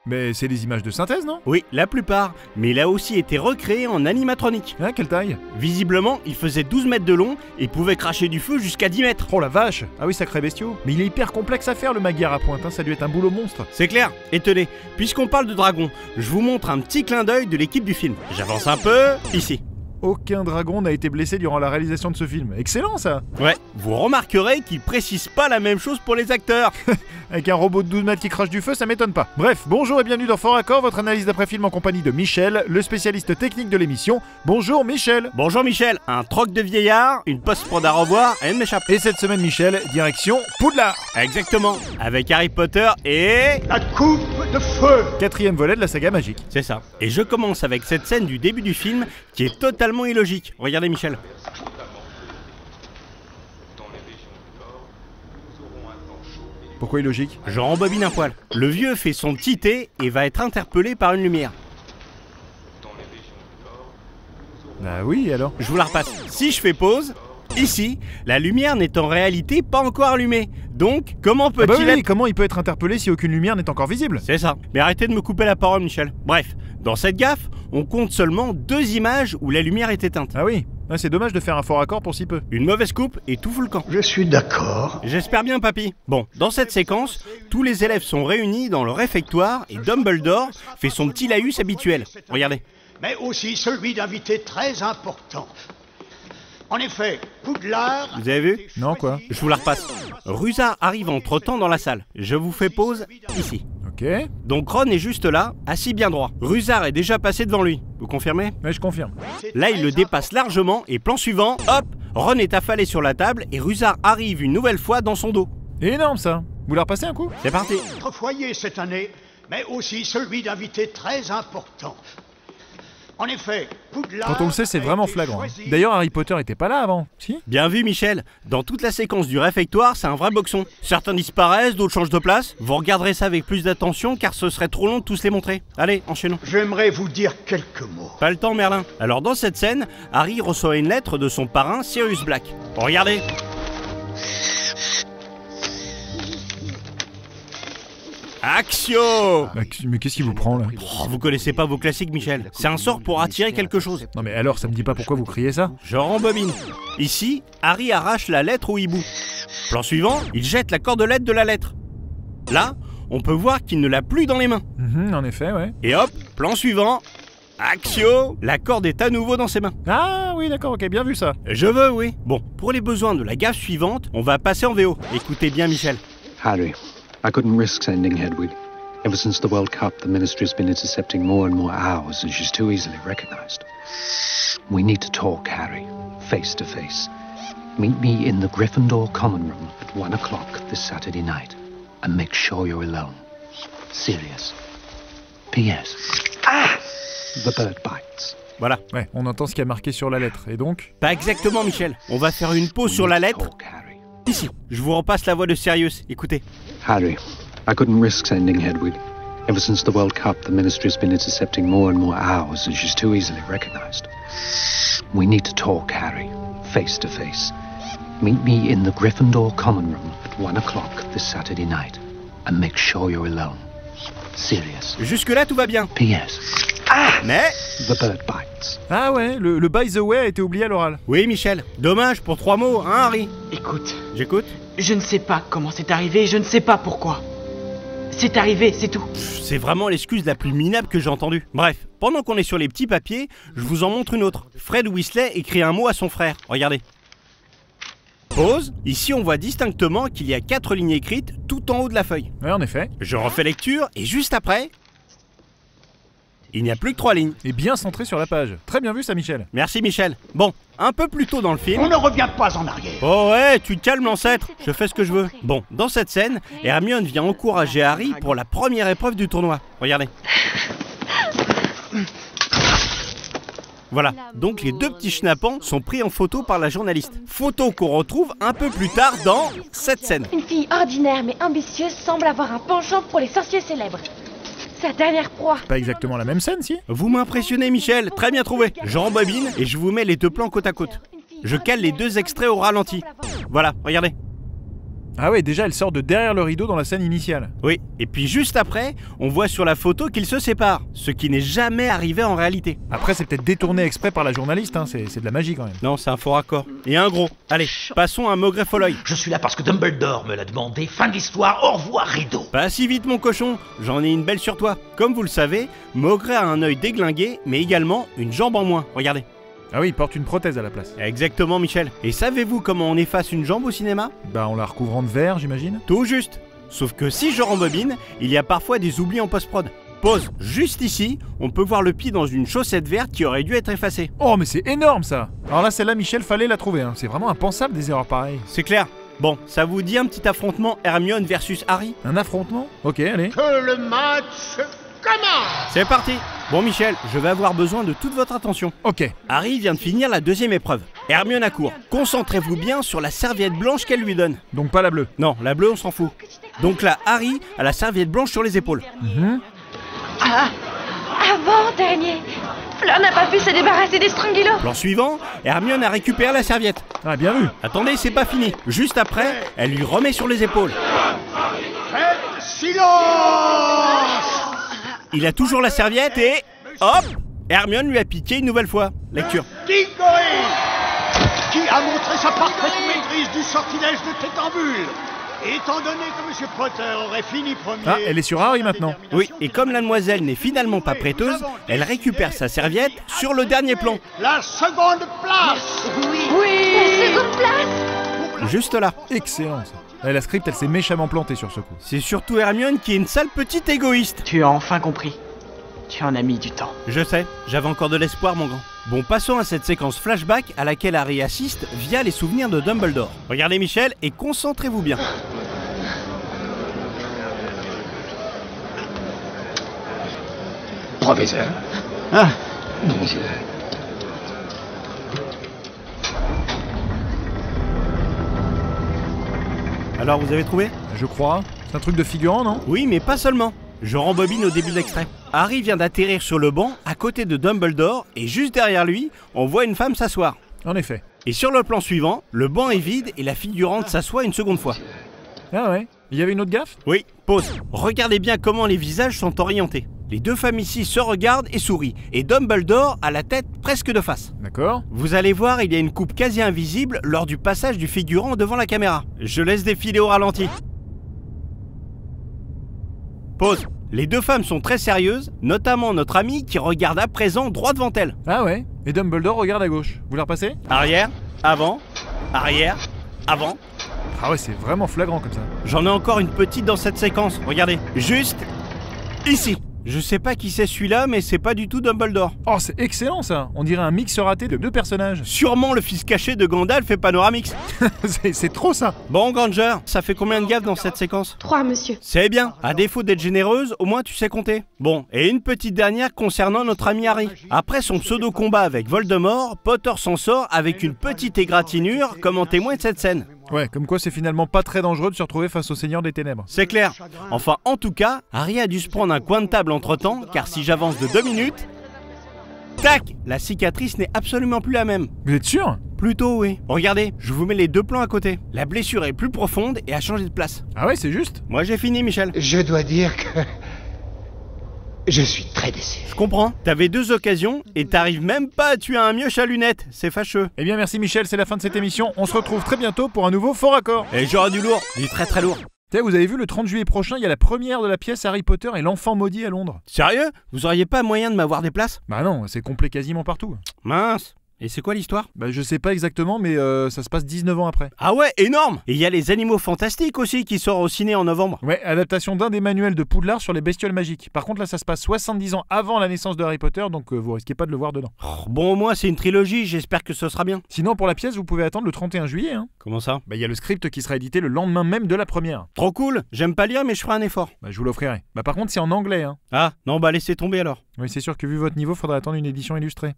Mais c'est des images de synthèse, non? Oui, la plupart, mais il a aussi été recréé en animatronique. Ah, quelle taille? Visiblement, il faisait 12 mètres de long et pouvait cracher du feu jusqu'à 10 mètres. Oh la vache! Ah oui, sacré bestiaux. Mais il est hyper complexe à faire le Magyar à pointe, hein. Ça a dû être un boulot monstre. C'est clair. Et tenez, puisqu'on parle de dragon, je vous montre un petit clin d'œil de l'équipe du film. J'avance un peu, ici. Aucun dragon n'a été blessé durant la réalisation de ce film. Excellent ça! Ouais, vous remarquerez qu'ils précisent pas la même chose pour les acteurs. Avec un robot de 12 mètres qui crache du feu, ça m'étonne pas. Bref, bonjour et bienvenue dans Fort Accord, votre analyse d'après-film en compagnie de Michel, le spécialiste technique de l'émission. Bonjour Michel! Bonjour Michel, un troc de vieillard, une post-prod à revoir et une m'échappe. Et cette semaine Michel, direction Poudlard! Exactement, avec Harry Potter et... La coupe de feu. 4e volet de la saga magique. C'est ça. Et je commence avec cette scène du début du film qui est totalement illogique. Regardez Michel. Pourquoi illogique? Je rembobine un poil. Le vieux fait son petit thé et va être interpellé par une lumière. Bah oui, alors? Je vous la repasse. Si je fais pause, ici, la lumière n'est en réalité pas encore allumée. Donc, comment Ah bah peut-il oui, être... comment il peut être interpellé si aucune lumière n'est encore visible? C'est ça. Mais arrêtez de me couper la parole, Michel. Bref, dans cette gaffe, on compte seulement 2 images où la lumière est éteinte. Ah oui, ah, c'est dommage de faire un fort accord pour si peu. Une mauvaise coupe et tout fout le camp. Je suis d'accord. J'espère bien, papy. Bon, dans cette séquence, tous les élèves sont réunis dans le réfectoire et Dumbledore fait son petit laïus habituel. Regardez. Mais aussi celui d'invités très importants. En effet, Poudlard... Vous avez vu? Non, quoi? Je vous la repasse. Rusard arrive entre-temps dans la salle. Je vous fais pause ici. Ok. Donc Ron est juste là, assis bien droit. Rusard est déjà passé devant lui. Vous confirmez? Mais je confirme. Là, il le dépasse largement et plan suivant, hop, Ron est affalé sur la table et Rusard arrive une nouvelle fois dans son dos. Énorme ça. Vous la repassez un coup? C'est parti. Notre foyer cette année, mais aussi celui d'invités très importants. En effet, Poudlard... Quand on le sait, c'est a vraiment été flagrant. choisi- D'ailleurs, Harry Potter était pas là avant, si? Bien vu Michel, dans toute la séquence du réfectoire, c'est un vrai boxon. Certains disparaissent, d'autres changent de place. Vous regarderez ça avec plus d'attention car ce serait trop long de tous les montrer. Allez, enchaînons. J'aimerais vous dire quelques mots. Pas le temps Merlin. Alors dans cette scène, Harry reçoit une lettre de son parrain Sirius Black. Regardez. Axio! Mais qu'est-ce qui vous prend là? Oh, vous connaissez pas vos classiques Michel. C'est un sort pour attirer quelque chose. Non mais alors, ça me dit pas pourquoi vous criez ça? Je rembobine. Ici, Harry arrache la lettre au hibou. Plan suivant, il jette la cordelette de la lettre. Là, on peut voir qu'il ne l'a plus dans les mains. En effet, ouais. Et hop, plan suivant. Axio, la corde est à nouveau dans ses mains. Ah oui, d'accord, ok, bien vu ça. Je veux, oui. Bon, pour les besoins de la gaffe suivante, on va passer en VO. Écoutez bien Michel. Harry, I couldn't risk sending Hedwig. Ever since the World Cup, the Ministry's been intercepting more and more ours, and she's too easily recognized. We need to talk, Harry, face to face. Meet me in the Gryffindor common room at 1 o'clock this Saturday night, and make sure you're alone. Serious. P.S. Ah! The bird bites. Voilà. Ouais, on entend ce qui a marqué sur la lettre, et donc? Pas exactement Michel. On va faire une pause sur la lettre. Talk, Harry. Ici. Je vous repasse la voix de Sirius. Écoutez. Harry, I couldn't risk sending Hedwig. Ever since the World Cup, the Ministry's been intercepting more and more ours, and she's too easily recognized. We need to talk, Harry, face to face. Meet me in the Gryffindor common room at 1 o'clock this Saturday night, and make sure you're alone. Serious. Jusque-là, tout va bien. P.S. Mais... The bird bites. Ah ouais, le by the way a été oublié à l'oral. Oui Michel. Dommage pour 3 mots, hein Harry? Écoute, J'écoute. je ne sais pas comment c'est arrivé, je ne sais pas pourquoi. C'est arrivé, c'est tout. C'est vraiment l'excuse la plus minable que j'ai entendue. Bref, pendant qu'on est sur les petits papiers, je vous en montre une autre. Fred Weasley écrit un mot à son frère. Regardez. Pause. Ici, on voit distinctement qu'il y a 4 lignes écrites tout en haut de la feuille. Ouais, en effet. Je refais lecture et juste après, il n'y a plus que 3 lignes. Et bien centré sur la page. Très bien vu ça, Michel. Merci Michel. Bon, un peu plus tôt dans le On film... ne revient pas en arrière. Oh ouais, tu te calmes l'ancêtre, je fais ce que je veux. Bon, dans cette scène, Hermione vient encourager Harry pour la première épreuve du tournoi. Regardez. Voilà, donc les 2 petits schnappants sont pris en photo par la journaliste. Photo qu'on retrouve un peu plus tard dans cette scène. Une fille ordinaire mais ambitieuse semble avoir un penchant pour les sorciers célèbres. Sa dernière proie. Pas exactement la même scène, si? Vous m'impressionnez Michel, très bien trouvé. Je rembobine et je vous mets les 2 plans côte à côte. Je cale les 2 extraits au ralenti. Voilà, regardez. Ah ouais, déjà elle sort de derrière le rideau dans la scène initiale. Oui, et puis juste après, on voit sur la photo qu'ils se séparent, ce qui n'est jamais arrivé en réalité. Après c'est peut-être détourné exprès par la journaliste, hein. C'est de la magie quand même. Non, c'est un faux raccord. Et un gros. Allez, passons à Maugrey Folloy. Je suis là parce que Dumbledore me l'a demandé. Fin de l'histoire, au revoir, rideau. Pas si vite mon cochon, j'en ai une belle sur toi. Comme vous le savez, Maugrey a un œil déglingué, mais également une jambe en moins. Regardez. Ah oui, il porte une prothèse à la place. Exactement Michel. Et savez-vous comment on efface une jambe au cinéma? Bah en la recouvrant de verre, j'imagine. Tout juste. Sauf que si je rembobine, il y a parfois des oublis en post-prod. Pause. Juste ici, on peut voir le pied dans une chaussette verte qui aurait dû être effacée. Oh mais c'est énorme ça. Alors là celle-là Michel, fallait la trouver, hein. C'est vraiment impensable des erreurs pareilles. C'est clair. Bon, ça vous dit un petit affrontement Hermione versus Harry? Un affrontement? Ok, allez. Que le match commence. C'est parti. Bon Michel, je vais avoir besoin de toute votre attention. Ok. Harry vient de finir la deuxième épreuve. Hermione accourt. Concentrez-vous bien sur la serviette blanche qu'elle lui donne. Donc pas la bleue. Non, la bleue on s'en fout. Donc là, Harry a la serviette blanche sur les épaules. Avant-dernier. Fleur n'a pas pu se débarrasser des Strangulos. Plan suivant, Hermione a récupéré la serviette. Ah bien vu. Attendez, c'est pas fini. Juste après, elle lui remet sur les épaules. Faites silence. Il a toujours la serviette et... hop! Hermione lui a piqué une nouvelle fois. Lecture. Diggory, qui a montré sa parfaite maîtrise du sortilège de Tétambule. Étant donné que M. Potter aurait fini premier... Ah, elle est sur Harry maintenant. Oui, et comme la demoiselle n'est finalement pas prêteuse, elle récupère sa serviette sur le dernier plan. La seconde place. La seconde place. Juste là. Excellent ça. La script elle s'est méchamment plantée sur ce coup. C'est surtout Hermione qui est une sale petite égoïste. Tu as enfin compris. Tu en as mis du temps. Je sais, j'avais encore de l'espoir mon grand. Bon, passons à cette séquence flashback à laquelle Harry assiste via les souvenirs de Dumbledore. Regardez Michel et concentrez-vous bien. Professeur. Ah, Monsieur. Alors vous avez trouvé? Je crois. C'est un truc de figurant, non? Oui, mais pas seulement. Je rembobine au début de l'extrait. Harry vient d'atterrir sur le banc à côté de Dumbledore et juste derrière lui, on voit une femme s'asseoir. En effet. Et sur le plan suivant, le banc est vide et la figurante s'assoit une seconde fois. Ah ouais. Il y avait une autre gaffe? Oui, pause. Regardez bien comment les visages sont orientés. Les deux femmes ici se regardent et sourient, et Dumbledore a la tête presque de face. D'accord. Vous allez voir, il y a une coupe quasi invisible lors du passage du figurant devant la caméra. Je laisse défiler au ralenti. Pause. Les deux femmes sont très sérieuses, notamment notre amie qui regarde à présent droit devant elle. Ah ouais. Et Dumbledore regarde à gauche. Vous la repassez? Arrière, avant, arrière, avant. Ah ouais, c'est vraiment flagrant comme ça. J'en ai encore une petite dans cette séquence, regardez. Juste ici. Je sais pas qui c'est celui-là, mais c'est pas du tout Dumbledore. Oh, c'est excellent ça. On dirait un mix raté de deux personnages. Sûrement le fils caché de Gandalf et Panoramix. c'est trop ça. Bon, Granger, ça fait combien de gaffes dans cette séquence? 3, monsieur. C'est bien. À défaut d'être généreuse, au moins tu sais compter. Bon, et une petite dernière concernant notre ami Harry. Après son pseudo-combat avec Voldemort, Potter s'en sort avec une petite égratignure, comme en témoigne cette scène. Ouais, comme quoi c'est finalement pas très dangereux de se retrouver face au Seigneur des Ténèbres. C'est clair. Enfin, en tout cas, Harry a dû se prendre un coin de table entre-temps, car si j'avance de 2 minutes... Tac! La cicatrice n'est absolument plus la même. Vous êtes sûr? Plutôt oui. Regardez, je vous mets les deux plans à côté. La blessure est plus profonde et a changé de place. Ah ouais, c'est juste? Moi j'ai fini, Michel. Je dois dire que... je suis très déçu. Je comprends. T'avais 2 occasions et t'arrives même pas à tuer un mioche à lunettes. C'est fâcheux. Eh bien merci Michel, c'est la fin de cette émission. On se retrouve très bientôt pour un nouveau Fort Raccord. Et j'aurai du lourd, du très très lourd. Tiens, vous avez vu le 30 juillet prochain, il y a la première de la pièce Harry Potter et l'enfant maudit à Londres. Sérieux? Vous auriez pas moyen de m'avoir des places? Bah non, c'est complet quasiment partout. Mince. Et c'est quoi l'histoire? Bah je sais pas exactement, mais ça se passe 19 ans après. Ah ouais, énorme! Et il y a les Animaux Fantastiques aussi qui sort au ciné en novembre. Ouais, adaptation d'un des manuels de Poudlard sur les bestioles magiques. Par contre là ça se passe 70 ans avant la naissance de Harry Potter, donc vous risquez pas de le voir dedans. Oh, bon, au moins c'est une trilogie, j'espère que ce sera bien. Sinon pour la pièce vous pouvez attendre le 31 juillet. Hein. Comment ça? Bah il y a le script qui sera édité le lendemain même de la première. Trop cool, j'aime pas lire mais je ferai un effort. Bah je vous l'offrirai. Bah par contre c'est en anglais. Hein. Ah, non bah laissez tomber alors. Oui c'est sûr que vu votre niveau faudra attendre une édition illustrée.